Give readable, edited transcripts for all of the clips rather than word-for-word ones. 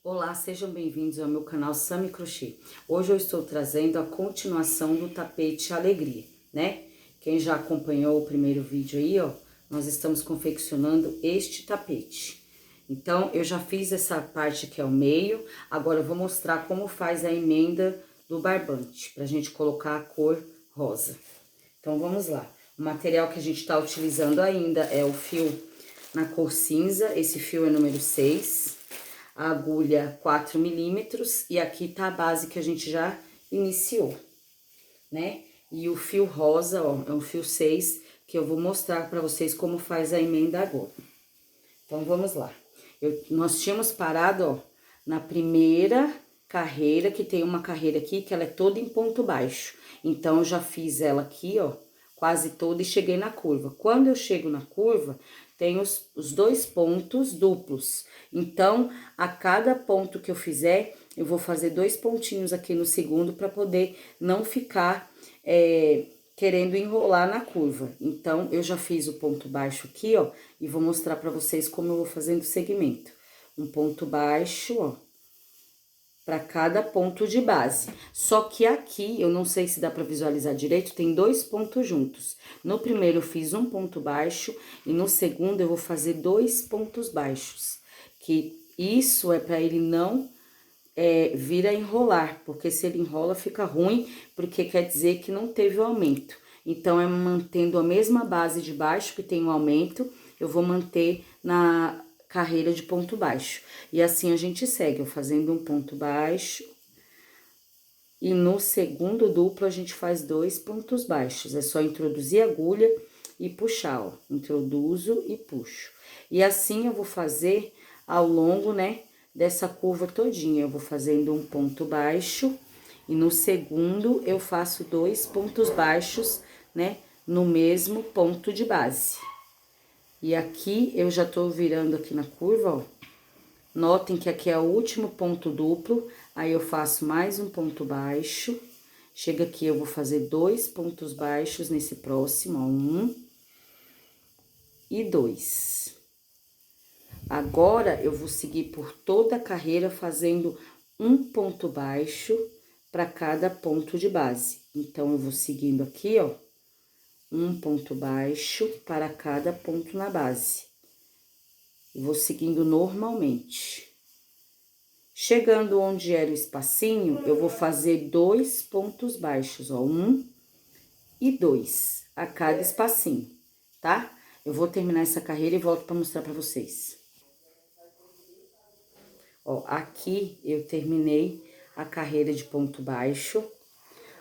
Olá, sejam bem-vindos ao meu canal Sami Crochê. Hoje eu estou trazendo a continuação do tapete Alegria, né? Quem já acompanhou o primeiro vídeo aí, ó, nós estamos confeccionando este tapete. Então, eu já fiz essa parte que é o meio, agora eu vou mostrar como faz a emenda do barbante, pra gente colocar a cor rosa. Então, vamos lá. O material que a gente tá utilizando ainda é o fio na cor cinza, esse fio é número 6. A agulha 4 milímetros e aqui tá a base que a gente já iniciou, né? E o fio rosa, ó, é um fio 6 que eu vou mostrar pra vocês como faz a emenda agora. Então, vamos lá. Nós tínhamos parado, ó, na primeira carreira, que tem uma carreira aqui que ela é toda em ponto baixo. Então, eu já fiz ela aqui, ó, quase toda e cheguei na curva. Quando eu chego na curva, tem os dois pontos duplos. Então, a cada ponto que eu fizer, eu vou fazer 2 pontinhos aqui no segundo para poder não ficar querendo enrolar na curva. Então, eu já fiz o ponto baixo aqui, ó, e vou mostrar para vocês como eu vou fazendo o segmento. Um ponto baixo, ó, para cada ponto de base. Só que aqui, eu não sei se dá para visualizar direito, tem 2 pontos juntos. No primeiro eu fiz um ponto baixo e no segundo eu vou fazer 2 pontos baixos. Que isso é para ele não vir a enrolar, porque se ele enrola fica ruim, porque quer dizer que não teve o aumento. Então, é mantendo a mesma base de baixo que tem o aumento, eu vou manter na carreira de ponto baixo. E assim a gente segue, eu fazendo um ponto baixo. E no segundo duplo, a gente faz 2 pontos baixos. É só introduzir a agulha e puxar, ó. Introduzo e puxo. E assim eu vou fazer ao longo, né, dessa curva todinha. Eu vou fazendo um ponto baixo e no segundo eu faço 2 pontos baixos, né, no mesmo ponto de base. E aqui eu já tô virando aqui na curva, ó. Notem que aqui é o último ponto duplo, aí eu faço mais um ponto baixo. Chega aqui, eu vou fazer 2 pontos baixos nesse próximo, ó, 1 e 2. Agora, eu vou seguir por toda a carreira fazendo um ponto baixo para cada ponto de base. Então, eu vou seguindo aqui, ó, um ponto baixo para cada ponto na base. E vou seguindo normalmente. Chegando onde era o espacinho, eu vou fazer 2 pontos baixos, ó, 1 e 2 a cada espacinho, tá? Eu vou terminar essa carreira e volto pra mostrar pra vocês. Ó, aqui eu terminei a carreira de ponto baixo.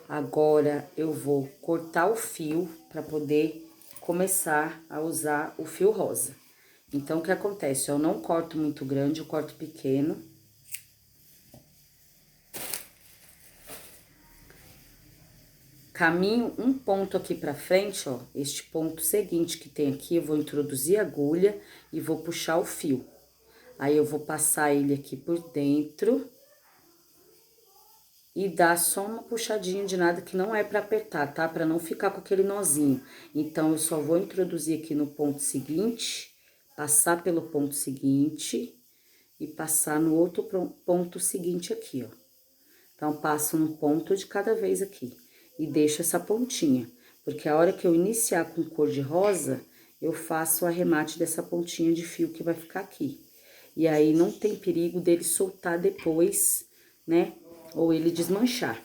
Agora, eu vou cortar o fio pra poder começar a usar o fio rosa. Então, o que acontece? Eu não corto muito grande, eu corto pequeno. Caminho um ponto aqui pra frente, ó, este ponto seguinte que tem aqui, eu vou introduzir a agulha e vou puxar o fio. Aí, eu vou passar ele aqui por dentro e dar só uma puxadinha de nada que não é pra apertar, tá? Pra não ficar com aquele nozinho. Então, eu só vou introduzir aqui no ponto seguinte, passar pelo ponto seguinte e passar no outro ponto seguinte aqui, ó. Então, passo um ponto de cada vez aqui. E deixo essa pontinha, porque a hora que eu iniciar com cor de rosa, eu faço o arremate dessa pontinha de fio que vai ficar aqui. E aí, não tem perigo dele soltar depois, né, ou ele desmanchar.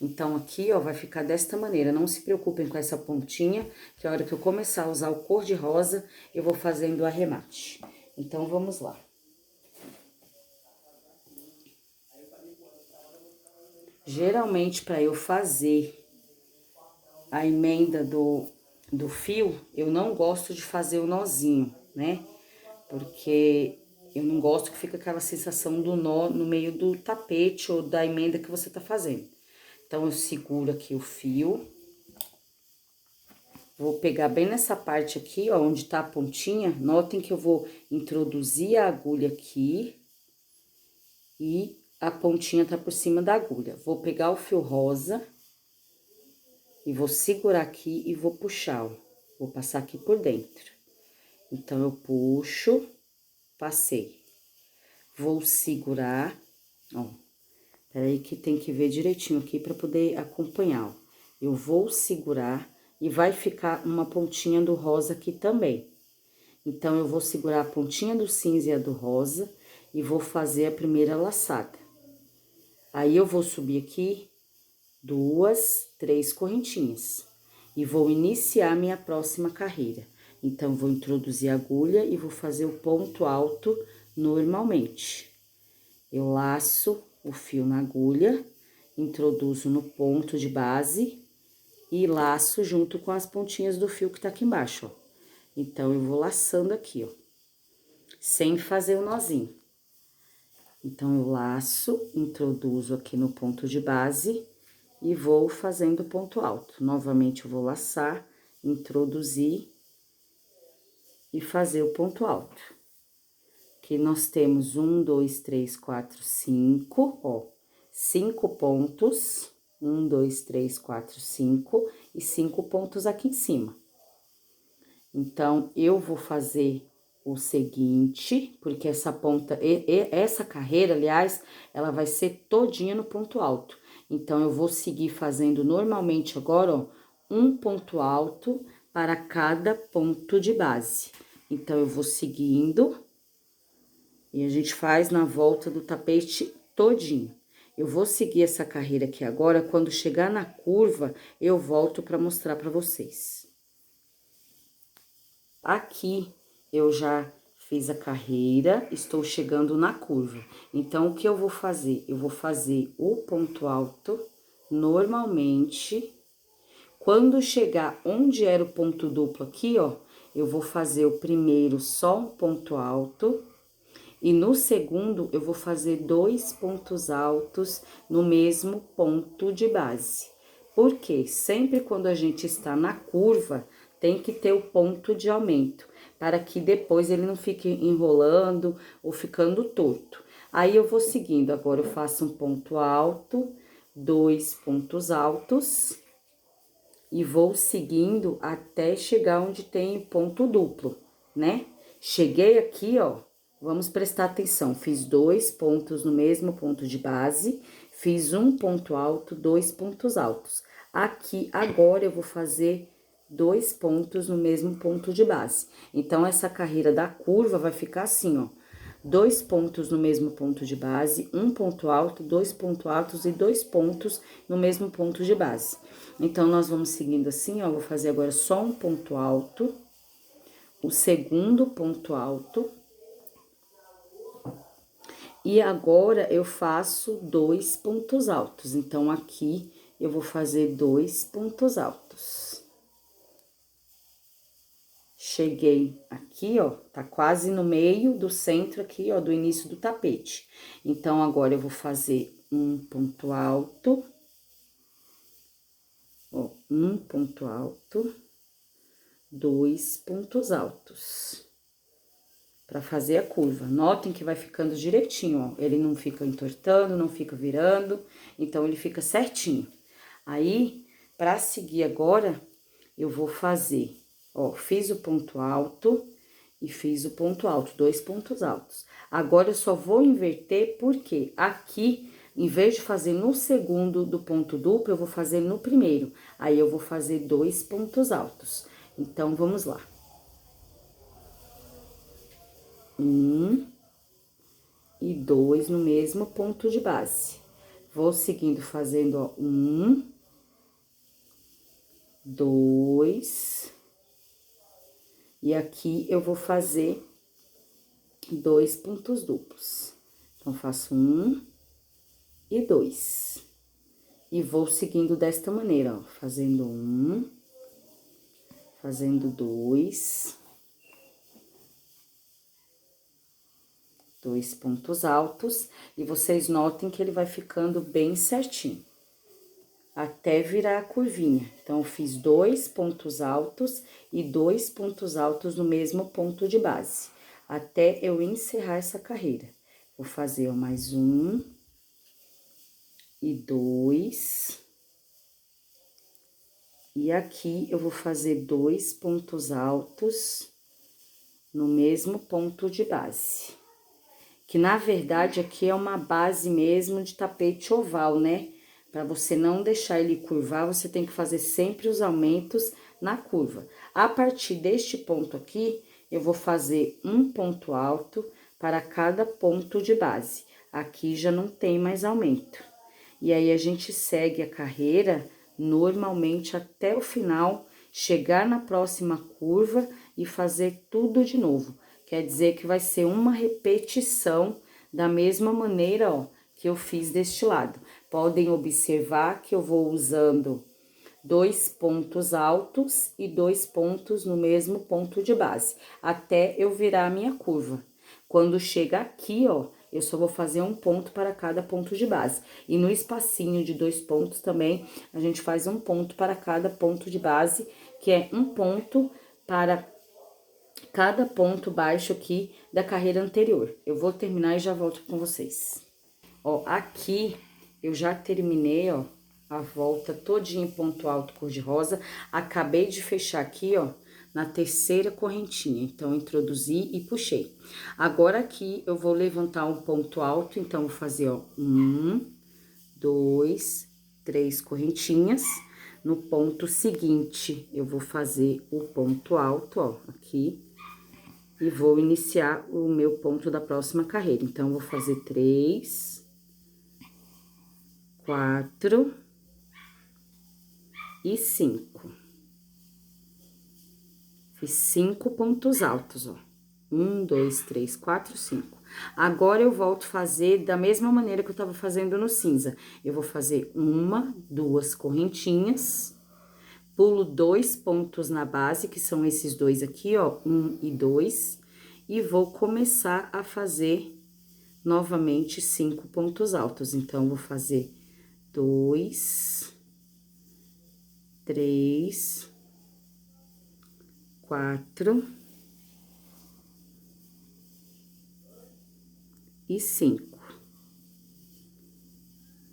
Então, aqui, ó, vai ficar desta maneira, não se preocupem com essa pontinha, que a hora que eu começar a usar o cor de rosa, eu vou fazendo o arremate. Então, vamos lá. Geralmente, para eu fazer a emenda do fio, eu não gosto de fazer o nozinho, né? Porque eu não gosto que fica aquela sensação do nó no meio do tapete ou da emenda que você tá fazendo. Então, eu seguro aqui o fio. Vou pegar bem nessa parte aqui, ó, onde tá a pontinha. Notem que eu vou introduzir a agulha aqui e a pontinha tá por cima da agulha. Vou pegar o fio rosa e vou segurar aqui e vou puxar, ó. Vou passar aqui por dentro. Então, eu puxo, passei. vou segurar, ó. Peraí que tem que ver direitinho aqui pra poder acompanhar, ó. Eu vou segurar e vai ficar uma pontinha do rosa aqui também. Então, eu vou segurar a pontinha do cinza e a do rosa e vou fazer a primeira laçada. Aí, eu vou subir aqui 2, 3 correntinhas e vou iniciar minha próxima carreira. Então, vou introduzir a agulha e vou fazer o ponto alto normalmente. Eu laço o fio na agulha, introduzo no ponto de base e laço junto com as pontinhas do fio que tá aqui embaixo, ó. Então, eu vou laçando aqui, ó, sem fazer o nozinho. Então, eu laço, introduzo aqui no ponto de base e vou fazendo ponto alto. Novamente, eu vou laçar, introduzir e fazer o ponto alto. Aqui nós temos 1, 2, 3, 4, 5, ó, 5 pontos. 1, 2, 3, 4, 5 e 5 pontos aqui em cima. Então, eu vou fazer o seguinte, porque essa ponta, essa carreira, aliás, ela vai ser todinha no ponto alto. Então, eu vou seguir fazendo normalmente agora, ó, um ponto alto para cada ponto de base. Então, eu vou seguindo e a gente faz na volta do tapete todinho. Eu vou seguir essa carreira aqui agora, quando chegar na curva, eu volto para mostrar para vocês. Aqui, eu já fiz a carreira, estou chegando na curva. Então, o que eu vou fazer? Eu vou fazer o ponto alto, normalmente. Quando chegar onde era o ponto duplo aqui, ó, eu vou fazer o primeiro só um ponto alto. E no segundo, eu vou fazer 2 pontos altos no mesmo ponto de base. Porque sempre quando a gente está na curva, tem que ter o ponto de aumento, para que depois ele não fique enrolando ou ficando torto. Aí, eu vou seguindo, agora eu faço um ponto alto, 2 pontos altos, e vou seguindo até chegar onde tem ponto duplo, né? Cheguei aqui, ó, vamos prestar atenção, fiz 2 pontos no mesmo ponto de base, fiz um ponto alto, 2 pontos altos. Aqui, agora, eu vou fazer 2 pontos no mesmo ponto de base. Então, essa carreira da curva vai ficar assim, ó. 2 pontos no mesmo ponto de base, um ponto alto, 2 pontos altos e 2 pontos no mesmo ponto de base. Então, nós vamos seguindo assim, ó. Vou fazer agora só um ponto alto, o segundo ponto alto. E agora, eu faço 2 pontos altos. Então, aqui, eu vou fazer 2 pontos altos. Cheguei aqui, ó, tá quase no meio do centro aqui, ó, do início do tapete. Então, agora eu vou fazer um ponto alto, ó, um ponto alto, 2 pontos altos, pra fazer a curva. Notem que vai ficando direitinho, ó, ele não fica entortando, não fica virando, então, ele fica certinho. Aí, pra seguir agora, eu vou fazer... Ó, fiz o ponto alto e fiz o ponto alto, 2 pontos altos. Agora, eu só vou inverter porque aqui, em vez de fazer no segundo do ponto duplo, eu vou fazer no primeiro. Aí, eu vou fazer 2 pontos altos. Então, vamos lá. 1 e 2 no mesmo ponto de base. Vou seguindo fazendo, ó, 1, 2... E aqui, eu vou fazer 2 pontos duplos. Então, faço 1 e 2. E vou seguindo desta maneira, ó. Fazendo 1, fazendo 2. 2 pontos altos. E vocês notem que ele vai ficando bem certinho. Até virar a curvinha. Então, eu fiz 2 pontos altos e 2 pontos altos no mesmo ponto de base, até eu encerrar essa carreira. Vou fazer mais 1 e 2. E aqui, eu vou fazer 2 pontos altos no mesmo ponto de base. que na verdade aqui é uma base mesmo de tapete oval, né? Para você não deixar ele curvar, você tem que fazer sempre os aumentos na curva. A partir deste ponto aqui, eu vou fazer um ponto alto para cada ponto de base. Aqui já não tem mais aumento. E aí, a gente segue a carreira normalmente até o final, chegar na próxima curva e fazer tudo de novo. Quer dizer que vai ser uma repetição da mesma maneira, ó, que eu fiz deste lado. Podem observar que eu vou usando 2 pontos altos e 2 pontos no mesmo ponto de base, até eu virar a minha curva. Quando chega aqui, ó, eu só vou fazer um ponto para cada ponto de base. E no espacinho de 2 pontos também, a gente faz um ponto para cada ponto de base, que é um ponto para cada ponto baixo aqui da carreira anterior. Eu vou terminar e já volto com vocês. Ó, aqui eu já terminei, ó, a volta todinha em ponto alto cor-de-rosa. Acabei de fechar aqui, ó, na terceira correntinha. Então, introduzi e puxei. Agora, aqui, eu vou levantar um ponto alto. Então, vou fazer, ó, 1, 2, 3 correntinhas. No ponto seguinte, eu vou fazer o ponto alto, ó, aqui. E vou iniciar o meu ponto da próxima carreira. Então, vou fazer 3, 4 e 5. Fiz 5 pontos altos, ó. 1, 2, 3, 4, 5. Agora, eu volto a fazer da mesma maneira que eu tava fazendo no cinza. Eu vou fazer 1, 2 correntinhas, pulo 2 pontos na base, que são esses dois aqui, ó, 1 e 2, e vou começar a fazer novamente 5 pontos altos. Então, vou fazer 2, 3, 4 e 5.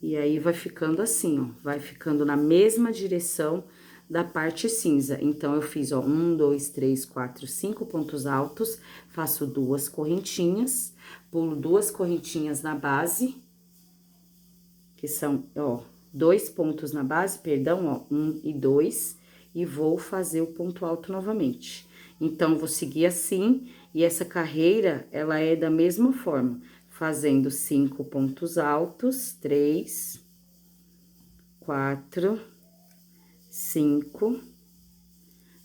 E aí, vai ficando assim, ó, vai ficando na mesma direção da parte cinza. Então, eu fiz, ó, 1, 2, 3, 4, 5 pontos altos, faço 2 correntinhas, pulo 2 correntinhas na base, que são, ó, 2 pontos na base, perdão, ó, 1 e 2, e vou fazer o ponto alto novamente. Então, vou seguir assim, e essa carreira, ela é da mesma forma, fazendo 5 pontos altos, 3, 4, 5,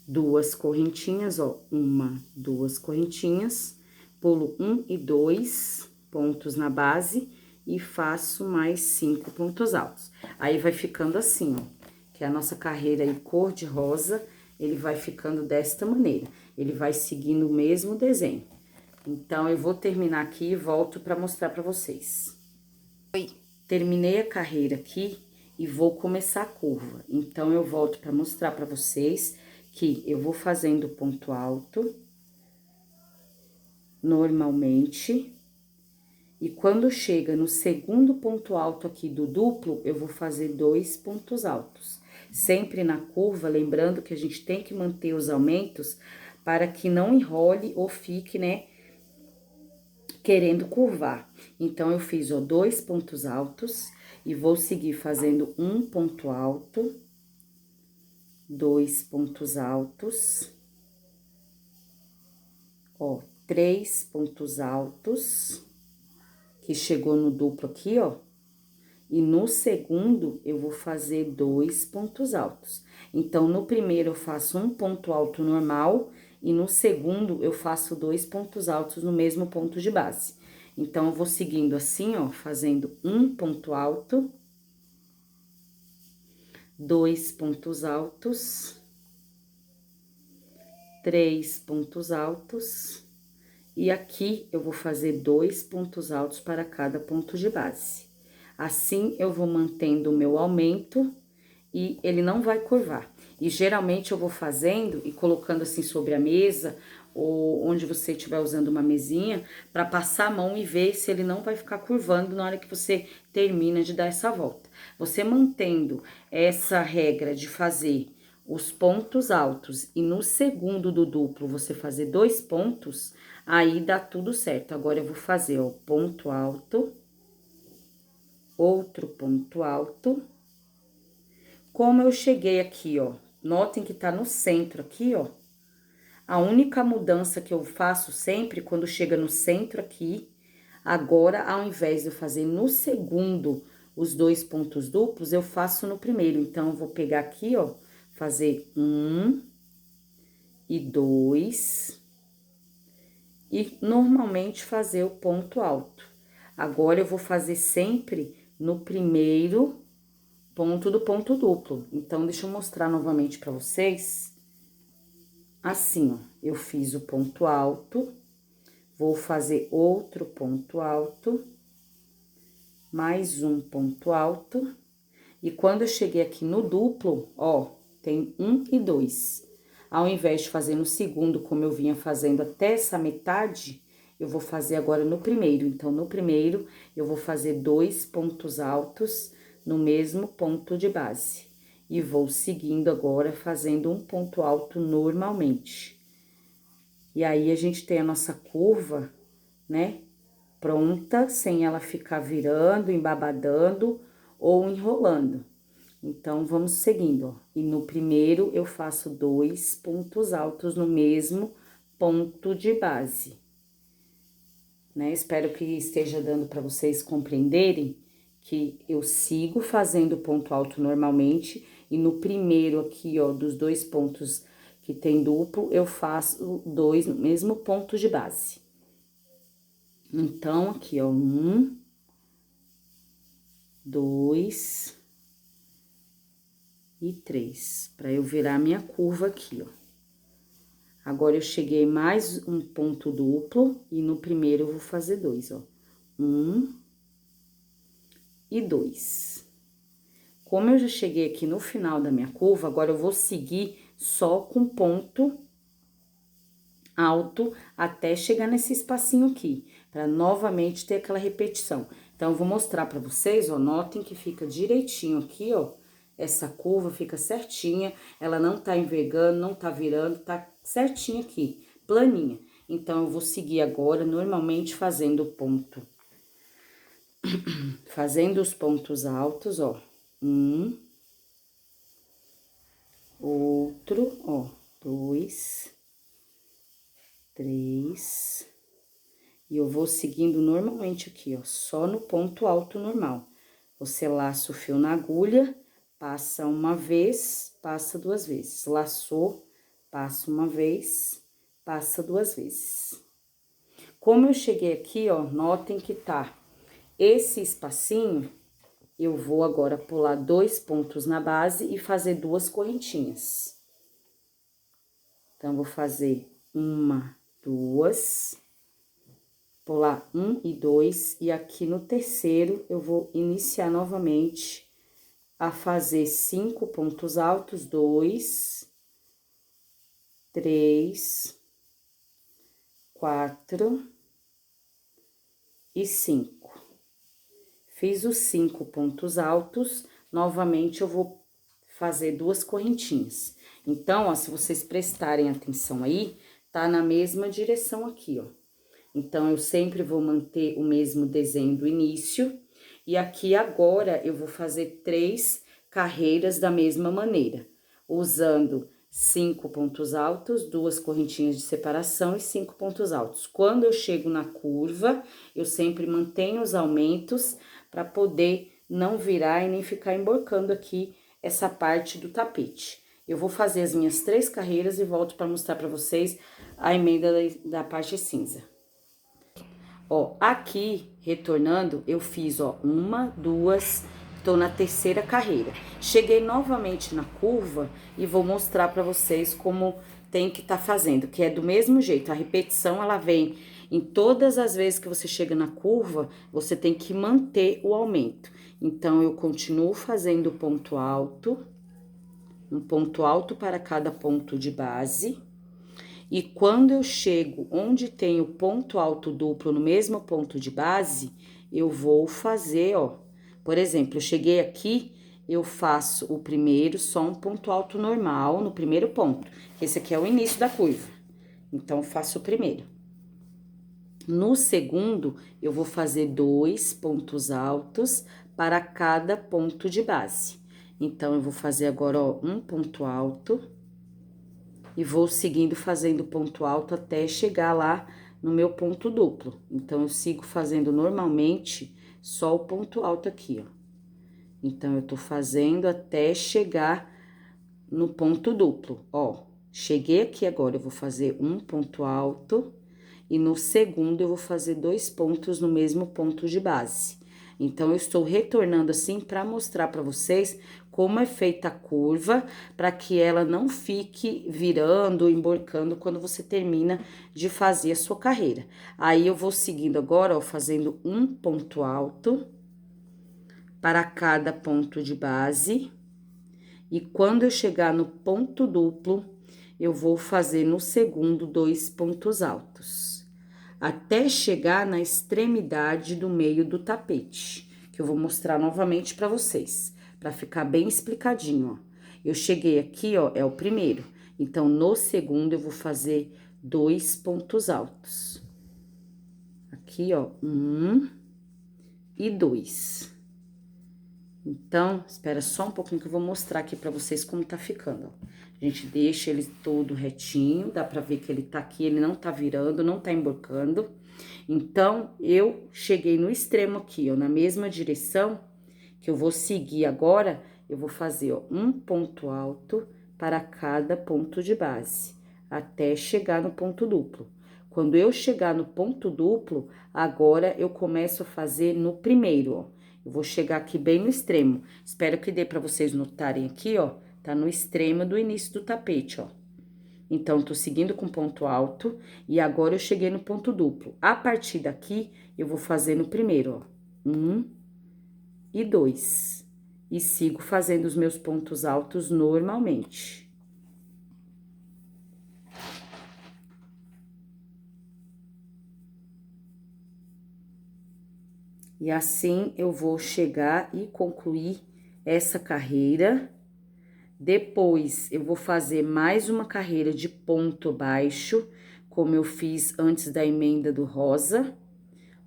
2 correntinhas, ó, 1, 2 correntinhas, pulo 1 e 2 pontos na base e faço mais 5 pontos altos. Aí, vai ficando assim, ó, que a nossa carreira aí cor-de-rosa, ele vai ficando desta maneira. Ele vai seguindo o mesmo desenho. Então, eu vou terminar aqui e volto pra mostrar pra vocês. Terminei a carreira aqui e vou começar a curva. Então, eu volto pra mostrar pra vocês que eu vou fazendo ponto alto normalmente. E quando chega no segundo ponto alto aqui do duplo, eu vou fazer 2 pontos altos. Sempre na curva, lembrando que a gente tem que manter os aumentos para que não enrole ou fique, né, querendo curvar. Então, eu fiz, ó, 2 pontos altos e vou seguir fazendo um ponto alto, 2 pontos altos, ó, 3 pontos altos, que chegou no duplo aqui, ó. E no segundo, eu vou fazer 2 pontos altos. Então, no primeiro, eu faço um ponto alto normal, e no segundo, eu faço 2 pontos altos no mesmo ponto de base. Então, eu vou seguindo assim, ó, fazendo um ponto alto, 2 pontos altos, 3 pontos altos, e aqui eu vou fazer 2 pontos altos para cada ponto de base. Assim, eu vou mantendo o meu aumento e ele não vai curvar. E geralmente eu vou fazendo e colocando assim sobre a mesa, ou onde você estiver usando uma mesinha, para passar a mão e ver se ele não vai ficar curvando na hora que você termina de dar essa volta. Você mantendo essa regra de fazer os pontos altos e no segundo do duplo você fazer 2 pontos, aí dá tudo certo. Agora, eu vou fazer, ó, ponto alto, outro ponto alto. Como eu cheguei aqui, ó, notem que tá no centro aqui, ó. A única mudança que eu faço sempre, quando chega no centro aqui, agora, ao invés de eu fazer no segundo os 2 pontos duplos, eu faço no primeiro. Então, eu vou pegar aqui, ó, fazer 1 e 2, e normalmente fazer o ponto alto. Agora, eu vou fazer sempre no primeiro ponto do ponto duplo. Então, deixa eu mostrar novamente pra vocês. Assim, ó, eu fiz o ponto alto, vou fazer outro ponto alto, mais um ponto alto, e quando eu cheguei aqui no duplo, ó, tem 1 e 2. Ao invés de fazer no segundo, como eu vinha fazendo até essa metade, eu vou fazer agora no primeiro. Então, no primeiro, eu vou fazer 2 pontos altos no mesmo ponto de base. E vou seguindo agora, fazendo um ponto alto normalmente. E aí, a gente tem a nossa curva, né, pronta, sem ela ficar virando, embabadando ou enrolando. Então, vamos seguindo, ó. E no primeiro, eu faço 2 pontos altos no mesmo ponto de base, né? Espero que esteja dando para vocês compreenderem que eu sigo fazendo ponto alto normalmente, e no primeiro aqui, ó, dos 2 pontos que tem duplo, eu faço 2 no mesmo ponto de base. Então, aqui, ó, 1, 2 e 3, para eu virar minha curva aqui, ó. Agora, eu cheguei mais um ponto duplo, e no primeiro eu vou fazer 2, ó. 1 e 2. Como eu já cheguei aqui no final da minha curva, agora eu vou seguir só com ponto alto até chegar nesse espacinho aqui, para novamente ter aquela repetição. Então, eu vou mostrar para vocês, ó, notem que fica direitinho aqui, ó. Essa curva fica certinha, ela não tá envergando, não tá virando, tá certinha aqui, planinha. Então, eu vou seguir agora, normalmente, fazendo o ponto. Fazendo os pontos altos, ó. 1, outro, ó, 2, 3, e eu vou seguindo normalmente aqui, ó, só no ponto alto normal. Você laça o fio na agulha, passa uma vez, passa 2 vezes. Laçou, passa uma vez, passa 2 vezes. Como eu cheguei aqui, ó, notem que tá esse espacinho, eu vou agora pular 2 pontos na base e fazer 2 correntinhas. Então, vou fazer 1, 2, pular 1 e 2, e aqui no terceiro eu vou iniciar novamente a fazer 5 pontos altos, 2, 3, 4 e 5. Fiz os 5 pontos altos, novamente eu vou fazer 2 correntinhas. Então, ó, se vocês prestarem atenção aí, tá na mesma direção aqui, ó. Então, eu sempre vou manter o mesmo desenho do início, e aqui agora eu vou fazer 3 carreiras da mesma maneira, usando 5 pontos altos, 2 correntinhas de separação e 5 pontos altos. Quando eu chego na curva, eu sempre mantenho os aumentos para poder não virar e nem ficar emborcando aqui essa parte do tapete. Eu vou fazer as minhas 3 carreiras e volto para mostrar para vocês a emenda da parte cinza. Ó, aqui, retornando, eu fiz, ó, 1, 2, tô na terceira carreira. Cheguei novamente na curva e vou mostrar pra vocês como tem que tá fazendo, que é do mesmo jeito. A repetição, ela vem em todas as vezes que você chega na curva, você tem que manter o aumento. Então, eu continuo fazendo ponto alto, um ponto alto para cada ponto de base. E quando eu chego onde tem o ponto alto duplo no mesmo ponto de base, eu vou fazer, ó. Por exemplo, eu cheguei aqui, eu faço o primeiro só um ponto alto normal no primeiro ponto. Esse aqui é o início da curva. Então, eu faço o primeiro. No segundo, eu vou fazer 2 pontos altos para cada ponto de base. Então, eu vou fazer agora, ó, um ponto alto e vou seguindo fazendo ponto alto até chegar lá no meu ponto duplo. Então, eu sigo fazendo normalmente só o ponto alto aqui, ó. Então, eu tô fazendo até chegar no ponto duplo, ó. Cheguei aqui agora, eu vou fazer um ponto alto e no segundo eu vou fazer 2 pontos no mesmo ponto de base. Então, eu estou retornando assim para mostrar para vocês como é feita a curva, para que ela não fique virando, emborcando quando você termina de fazer a sua carreira. Aí, eu vou seguindo agora, ó, fazendo um ponto alto para cada ponto de base. E quando eu chegar no ponto duplo, eu vou fazer no segundo 2 pontos altos, até chegar na extremidade do meio do tapete, que eu vou mostrar novamente para vocês, para ficar bem explicadinho, ó. Eu cheguei aqui, ó, é o primeiro. Então, no segundo, eu vou fazer 2 pontos altos. Aqui, ó, 1 e 2. Então, espera só um pouquinho que eu vou mostrar aqui pra vocês como tá ficando, ó. A gente deixa ele todo retinho, dá pra ver que ele tá aqui, ele não tá virando, não tá emborcando. Então, eu cheguei no extremo aqui, ó, na mesma direção que eu vou seguir agora, eu vou fazer, ó, um ponto alto para cada ponto de base, até chegar no ponto duplo. Quando eu chegar no ponto duplo, agora eu começo a fazer no primeiro, ó. Eu vou chegar aqui bem no extremo. Espero que dê pra vocês notarem aqui, ó. Tá no extremo do início do tapete, ó. Então, tô seguindo com ponto alto e agora eu cheguei no ponto duplo. A partir daqui, eu vou fazer no primeiro, ó. 1 e 2. E sigo fazendo os meus pontos altos normalmente. E assim eu vou chegar e concluir essa carreira. Depois, eu vou fazer mais uma carreira de ponto baixo, como eu fiz antes da emenda do rosa.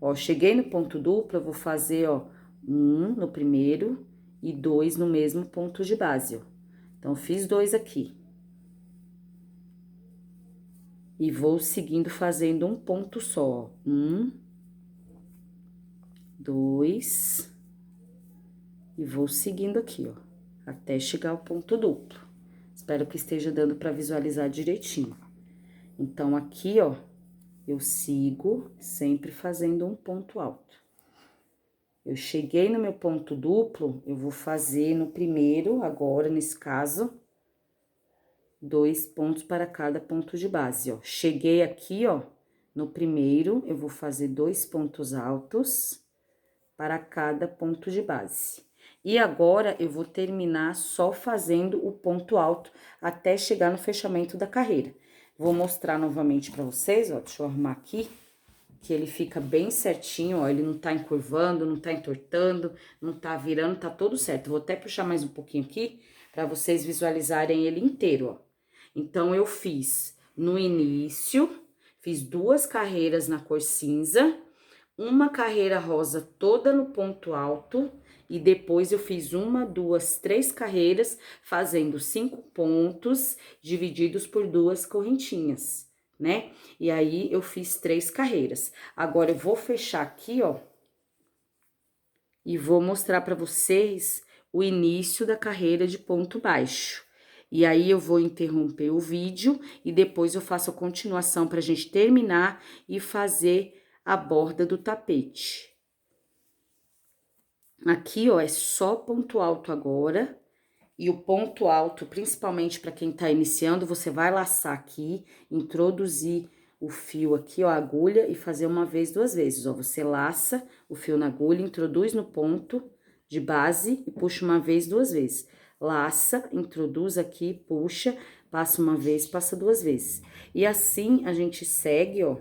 Ó, cheguei no ponto duplo, eu vou fazer, ó, 1 no primeiro e 2 no mesmo ponto de base, ó. Então, fiz 2 aqui. E vou seguindo fazendo um ponto só, ó. 1, 2, e vou seguindo aqui, ó, até chegar ao ponto duplo. Espero que esteja dando para visualizar direitinho. Então, aqui, ó, eu sigo sempre fazendo um ponto alto. Eu cheguei no meu ponto duplo, eu vou fazer no primeiro, agora, nesse caso, 2 pontos para cada ponto de base, ó. Cheguei aqui, ó, no primeiro, eu vou fazer 2 pontos altos para cada ponto de base. E agora, eu vou terminar só fazendo o ponto alto até chegar no fechamento da carreira. Vou mostrar novamente pra vocês, ó, deixa eu arrumar aqui, que ele fica bem certinho, ó, ele não tá encurvando, não tá entortando, não tá virando, tá todo certo. Vou até puxar mais um pouquinho aqui, pra vocês visualizarem ele inteiro, ó. Então, eu fiz no início, fiz 2 carreiras na cor cinza, uma carreira rosa toda no ponto alto, e depois eu fiz 1, 2, 3 carreiras, fazendo 5 pontos, divididos por 2 correntinhas, né? E aí, eu fiz 3 carreiras. Agora, eu vou fechar aqui, ó, e vou mostrar pra vocês o início da carreira de ponto baixo. E aí, eu vou interromper o vídeo e depois eu faço a continuação pra gente terminar e fazer a borda do tapete. Aqui, ó, é só ponto alto agora. E o ponto alto, principalmente para quem tá iniciando, você vai laçar aqui, introduzir o fio aqui, ó, a agulha, e fazer uma vez, 2 vezes, ó. Você laça o fio na agulha, introduz no ponto de base e puxa uma vez, 2 vezes. Laça, introduz aqui, puxa, passa uma vez, passa 2 vezes. E assim a gente segue, ó,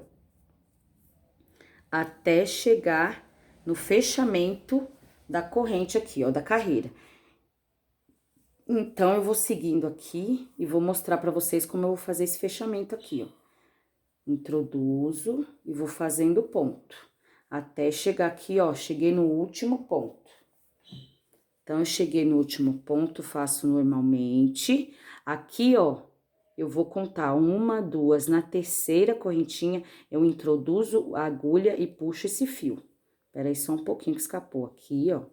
até chegar no fechamento da corrente aqui, ó, da carreira. Então, eu vou seguindo aqui e vou mostrar pra vocês como eu vou fazer esse fechamento aqui, ó. Introduzo e vou fazendo ponto. Até chegar aqui, ó, cheguei no último ponto. Então, eu cheguei no último ponto, faço normalmente. Aqui, ó, eu vou contar 1, 2, na terceira correntinha, eu introduzo a agulha e puxo esse fio. Peraí, só um pouquinho que escapou aqui, ó.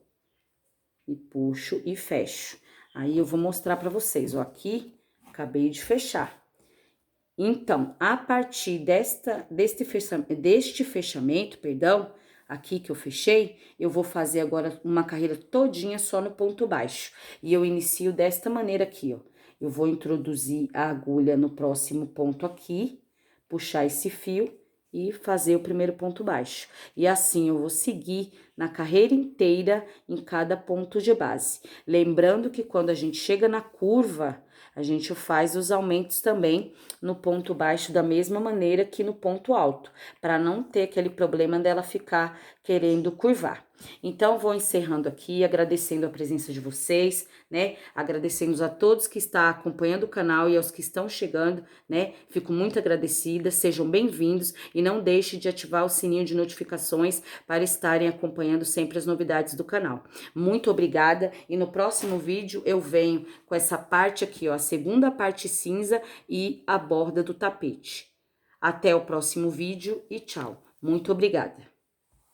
E puxo e fecho. Aí, eu vou mostrar pra vocês, ó, aqui, acabei de fechar. Então, a partir deste fechamento, perdão, aqui que eu fechei, eu vou fazer agora uma carreira todinha só no ponto baixo. E eu inicio desta maneira aqui, ó. Eu vou introduzir a agulha no próximo ponto aqui, puxar esse fio e fazer o primeiro ponto baixo. E assim eu vou seguir na carreira inteira em cada ponto de base. Lembrando que quando a gente chega na curva, a gente faz os aumentos também no ponto baixo da mesma maneira que no ponto alto, para não ter aquele problema dela ficar querendo curvar. Então, vou encerrando aqui, agradecendo a presença de vocês, né? Agradecendo a todos que estão acompanhando o canal e aos que estão chegando, né? Fico muito agradecida, sejam bem-vindos e não deixe de ativar o sininho de notificações para estarem acompanhando sempre as novidades do canal. Muito obrigada e no próximo vídeo eu venho com essa parte aqui, ó, a segunda parte cinza e a borda do tapete. Até o próximo vídeo e tchau. Muito obrigada.